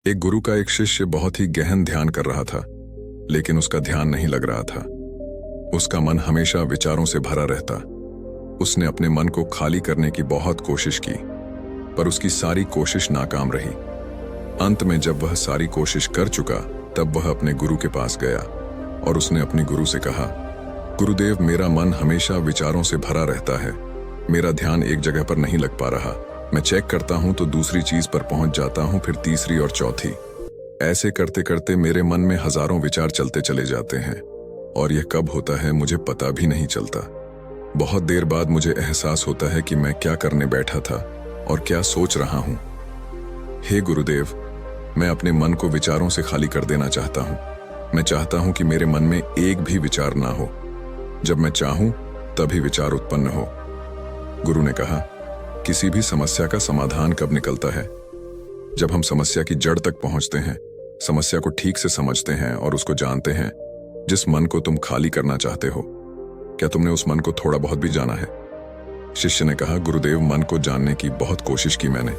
एक गुरु का एक शिष्य बहुत ही गहन ध्यान कर रहा था, लेकिन उसका ध्यान नहीं लग रहा था। उसका मन हमेशा विचारों से भरा रहता। उसने अपने मन को खाली करने की बहुत कोशिश की, पर उसकी सारी कोशिश नाकाम रही। अंत में जब वह सारी कोशिश कर चुका, तब वह अपने गुरु के पास गया और उसने अपने गुरु से कहा, गुरुदेव, मेरा मन हमेशा विचारों से भरा रहता है। मेरा ध्यान एक जगह पर नहीं लग पा रहा। मैं चेक करता हूं तो दूसरी चीज पर पहुंच जाता हूं, फिर तीसरी और चौथी। ऐसे करते करते मेरे मन में हजारों विचार चलते चले जाते हैं और यह कब होता है मुझे पता भी नहीं चलता। बहुत देर बाद मुझे एहसास होता है कि मैं क्या करने बैठा था और क्या सोच रहा हूं। हे गुरुदेव, मैं अपने मन को विचारों से खाली कर देना चाहता हूं। मैं चाहता हूं कि मेरे मन में एक भी विचार ना हो। जब मैं चाहूं तभी विचार उत्पन्न हो। गुरु ने कहा, किसी भी समस्या का समाधान कब निकलता है? जब हम समस्या की जड़ तक पहुंचते हैं, समस्या को ठीक से समझते हैं और उसको जानते हैं। जिस मन को तुम खाली करना चाहते हो, क्या तुमने उस मन को थोड़ा बहुत भी जाना है? शिष्य ने कहा, गुरुदेव, मन को जानने की बहुत कोशिश की मैंने,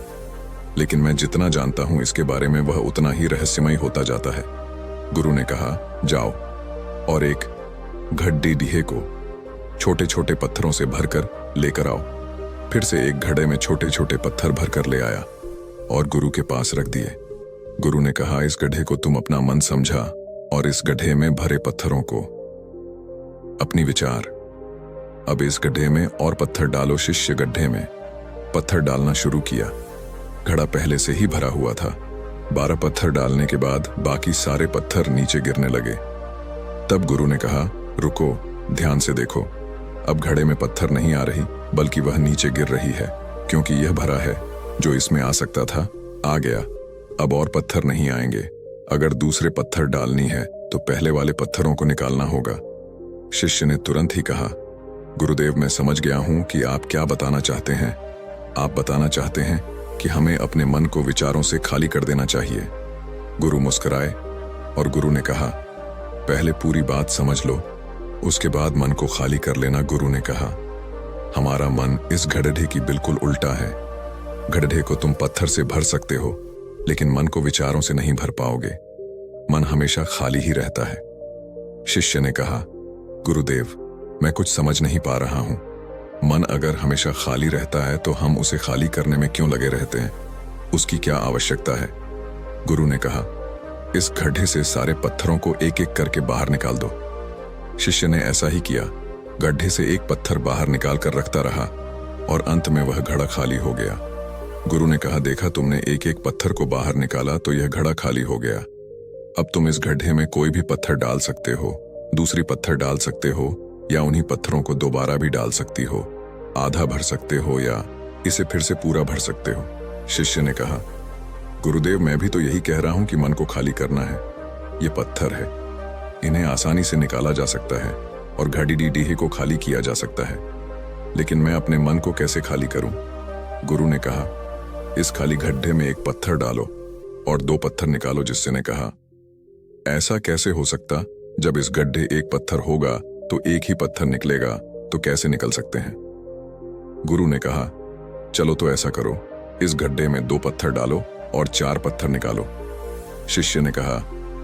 लेकिन मैं जितना जानता हूं इसके बारे में वह उतना ही रहस्यमय होता जाता है। गुरु ने कहा, जाओ और एक घड़े डीहे को छोटे छोटे पत्थरों से भरकर लेकर आओ। फिर से एक घड़े में छोटे छोटे पत्थर भरकर ले आया और गुरु के पास रख दिए। गुरु ने कहा, इस गड्ढे को तुम अपना मन समझा और इस गड्ढे में भरे पत्थरों को अपनी विचार। अब इस गड्ढे में और पत्थर डालो। शिष्य गड्ढे में पत्थर डालना शुरू किया। घड़ा पहले से ही भरा हुआ था। 12 पत्थर डालने के बाद बाकी सारे पत्थर नीचे गिरने लगे। तब गुरु ने कहा, रुको, ध्यान से देखो। अब घड़े में पत्थर नहीं आ रही, बल्कि वह नीचे गिर रही है, क्योंकि यह भरा है। जो इसमें आ सकता था आ गया। अब और पत्थर नहीं आएंगे। अगर दूसरे पत्थर डालनी है तो पहले वाले पत्थरों को निकालना होगा। शिष्य ने तुरंत ही कहा, गुरुदेव, मैं समझ गया हूं कि आप क्या बताना चाहते हैं। आप बताना चाहते हैं कि हमें अपने मन को विचारों से खाली कर देना चाहिए। गुरु मुस्कुराए और गुरु ने कहा, पहले पूरी बात समझ लो, उसके बाद मन को खाली कर लेना। गुरु ने कहा, हमारा मन इस गड्ढे की बिल्कुल उल्टा है। गड्ढे को तुम पत्थर से भर सकते हो, लेकिन मन को विचारों से नहीं भर पाओगे। मन हमेशा खाली ही रहता है। शिष्य ने कहा, गुरुदेव, मैं कुछ समझ नहीं पा रहा हूं। मन अगर हमेशा खाली रहता है तो हम उसे खाली करने में क्यों लगे रहते हैं? उसकी क्या आवश्यकता है? गुरु ने कहा, इस गड्ढे से सारे पत्थरों को एक एक करके बाहर निकाल दो। शिष्य ने ऐसा ही किया। गड्ढे से एक पत्थर बाहर निकाल कर रखता रहा और अंत में वह घड़ा खाली हो गया। गुरु ने कहा, देखा तुमने, एक एक पत्थर को बाहर निकाला तो यह घड़ा खाली हो गया। अब तुम इस गड्ढे में कोई भी पत्थर डाल सकते हो, दूसरी पत्थर डाल सकते हो, या उन्हीं पत्थरों को दोबारा भी डाल सकती हो। आधा भर सकते हो या इसे फिर से पूरा भर सकते हो। शिष्य ने कहा, गुरुदेव, मैं भी तो यही कह रहा हूं कि मन को खाली करना है। ये पत्थर है, इन्हें आसानी से निकाला जा सकता है और घड़ी डीहे को खाली किया जा सकता है, लेकिन मैं अपने मन को कैसे खाली करूं? गुरु ने कहा, इस खाली गड्ढे में एक पत्थर डालो और 2 पत्थर निकालो। जिससे ने कहा, ऐसा कैसे हो सकता? जब इस गड्ढे एक पत्थर होगा तो एक ही पत्थर निकलेगा, तो कैसे निकल सकते हैं? गुरु ने कहा, चलो तो ऐसा करो, इस गड्ढे में 2 पत्थर डालो और 4 पत्थर निकालो। शिष्य ने कहा,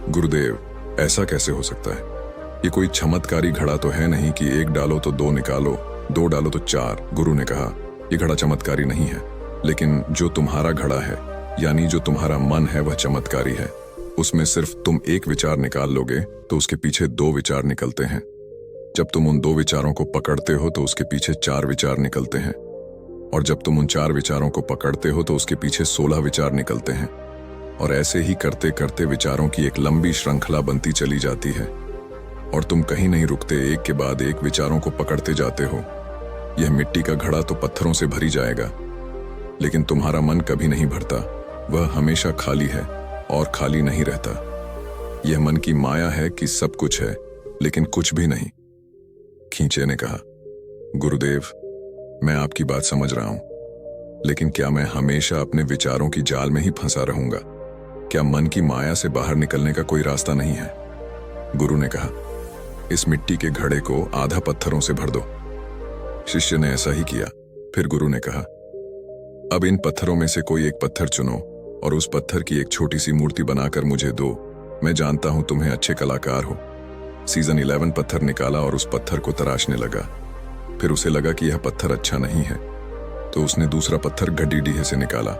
गुरुदेव, ऐसा कैसे हो सकता है? ये कोई चमत्कारी घड़ा तो है नहीं कि एक डालो तो 2 निकालो, 2 डालो तो 4। गुरु ने कहा, ये घड़ा चमत्कारी नहीं है, लेकिन जो तुम्हारा घड़ा है, यानी जो तुम्हारा मन है, वह चमत्कारी है। उसमें सिर्फ तुम एक विचार निकाल लोगे तो उसके पीछे 2 विचार निकलते हैं। जब तुम उन 2 विचारों को पकड़ते हो तो उसके पीछे 4 विचार निकलते हैं, और जब तुम उन 4 विचारों को पकड़ते हो तो उसके पीछे 16 विचार निकलते हैं। और ऐसे ही करते करते विचारों की एक लंबी श्रृंखला बनती चली जाती है और तुम कहीं नहीं रुकते, एक के बाद एक विचारों को पकड़ते जाते हो। यह मिट्टी का घड़ा तो पत्थरों से भरी जाएगा, लेकिन तुम्हारा मन कभी नहीं भरता। वह हमेशा खाली है और खाली नहीं रहता। यह मन की माया है कि सब कुछ है लेकिन कुछ भी नहीं। खींचे ने कहा, गुरुदेव, मैं आपकी बात समझ रहा हूं, लेकिन क्या मैं हमेशा अपने विचारों की जाल में ही फंसा रहूंगा? क्या मन की माया से बाहर निकलने का कोई रास्ता नहीं है? गुरु ने कहा, इस मिट्टी के घड़े को आधा पत्थरों से भर दो। शिष्य ने ऐसा ही किया। फिर गुरु ने कहा, अब इन पत्थरों में से कोई एक पत्थर चुनो और उस पत्थर की एक छोटी सी मूर्ति बनाकर मुझे दो। मैं जानता हूं तुम्हें अच्छे कलाकार हो। सीजन 11 पत्थर निकाला और उस पत्थर को तराशने लगा। फिर उसे लगा कि यह पत्थर अच्छा नहीं है, तो उसने दूसरा पत्थर गड्डीडीहे से निकाला।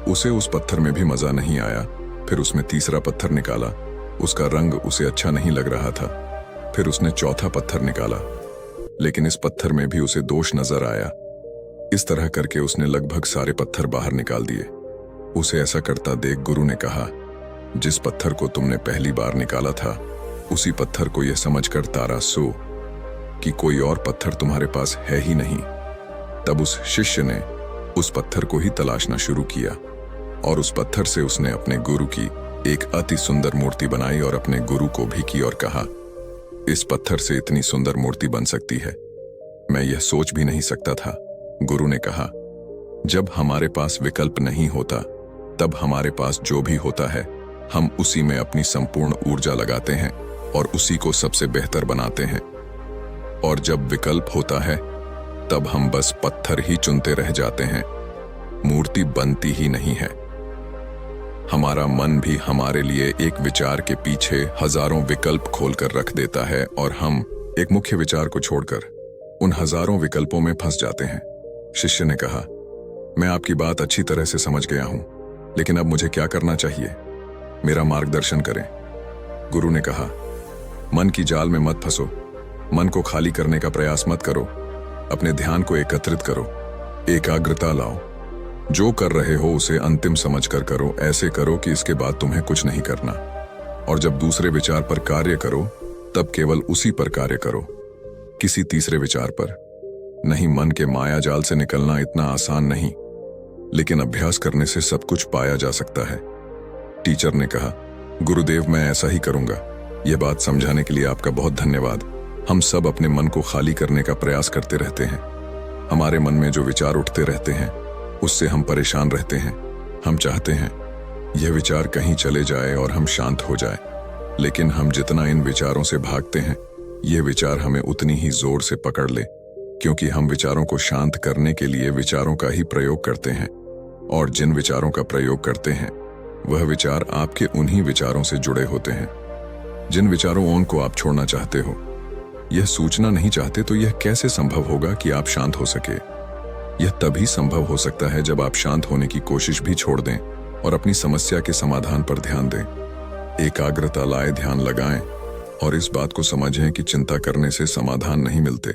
उसे उस पत्थर में भी मजा नहीं आया। फिर उसने तीसरा पत्थर निकाला। उसका रंग उसे अच्छा नहीं लग रहा था। फिर उसने चौथा पत्थर निकाला, लेकिन इस पत्थर में भी उसे दोष नजर आया। इस तरह करके उसने लगभग सारे पत्थर बाहर निकाल दिए। उसे ऐसा करता देख गुरु ने कहा, जिस पत्थर को तुमने पहली बार निकाला था, उसी पत्थर को यह समझकर तारा सो कि कोई और पत्थर तुम्हारे पास है ही नहीं। तब उस शिष्य ने उस पत्थर को ही तलाशना शुरू किया और उस पत्थर से उसने अपने गुरु की एक अति सुंदर मूर्ति बनाई और अपने गुरु को भी की और कहा, इस पत्थर से इतनी सुंदर मूर्ति बन सकती है, मैं यह सोच भी नहीं सकता था। गुरु ने कहा, जब हमारे पास विकल्प नहीं होता, तब हमारे पास जो भी होता है, हम उसी में अपनी संपूर्ण ऊर्जा लगाते हैं और उसी को सबसे बेहतर बनाते हैं। और जब विकल्प होता है, तब हम बस पत्थर ही चुनते रह जाते हैं, मूर्ति बनती ही नहीं है। हमारा मन भी हमारे लिए एक विचार के पीछे हजारों विकल्प खोलकर रख देता है और हम एक मुख्य विचार को छोड़कर उन हजारों विकल्पों में फंस जाते हैं। शिष्य ने कहा, मैं आपकी बात अच्छी तरह से समझ गया हूं, लेकिन अब मुझे क्या करना चाहिए? मेरा मार्गदर्शन करें। गुरु ने कहा, मन की जाल में मत फंसो, मन को खाली करने का प्रयास मत करो, अपने ध्यान को एकत्रित करो, एकाग्रता लाओ। जो कर रहे हो उसे अंतिम समझकर करो। ऐसे करो कि इसके बाद तुम्हें कुछ नहीं करना। और जब दूसरे विचार पर कार्य करो, तब केवल उसी पर कार्य करो, किसी तीसरे विचार पर नहीं। मन के माया जाल से निकलना इतना आसान नहीं, लेकिन अभ्यास करने से सब कुछ पाया जा सकता है। टीचर ने कहा, गुरुदेव, मैं ऐसा ही करूंगा। यह बात समझाने के लिए आपका बहुत धन्यवाद। हम सब अपने मन को खाली करने का प्रयास करते रहते हैं। हमारे मन में जो विचार उठते रहते हैं, उससे हम परेशान रहते हैं। हम चाहते हैं यह विचार कहीं चले जाए और हम शांत हो जाए, लेकिन हम जितना इन विचारों से भागते हैं, ये विचार हमें उतनी ही जोर से पकड़ ले, क्योंकि हम विचारों को शांत करने के लिए विचारों का ही प्रयोग करते हैं। और जिन विचारों का प्रयोग करते हैं, वह विचार आपके उन्हीं विचारों से जुड़े होते हैं। जिन विचारों को आप छोड़ना चाहते हो, यह सूचना नहीं चाहते, तो यह कैसे संभव होगा कि आप शांत हो सके? यह तभी संभव हो सकता है जब आप शांत होने की कोशिश भी छोड़ दें और अपनी समस्या के समाधान पर ध्यान दें। एकाग्रता लाए, ध्यान लगाएं और इस बात को समझें कि चिंता करने से समाधान नहीं मिलते,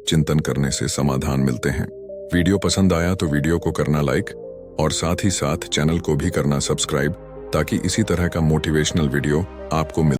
चिंतन करने से समाधान मिलते हैं। वीडियो पसंद आया तो वीडियो को करना लाइक और साथ ही साथ चैनल को भी करना सब्सक्राइब, ताकि इसी तरह का मोटिवेशनल वीडियो आपको मिले।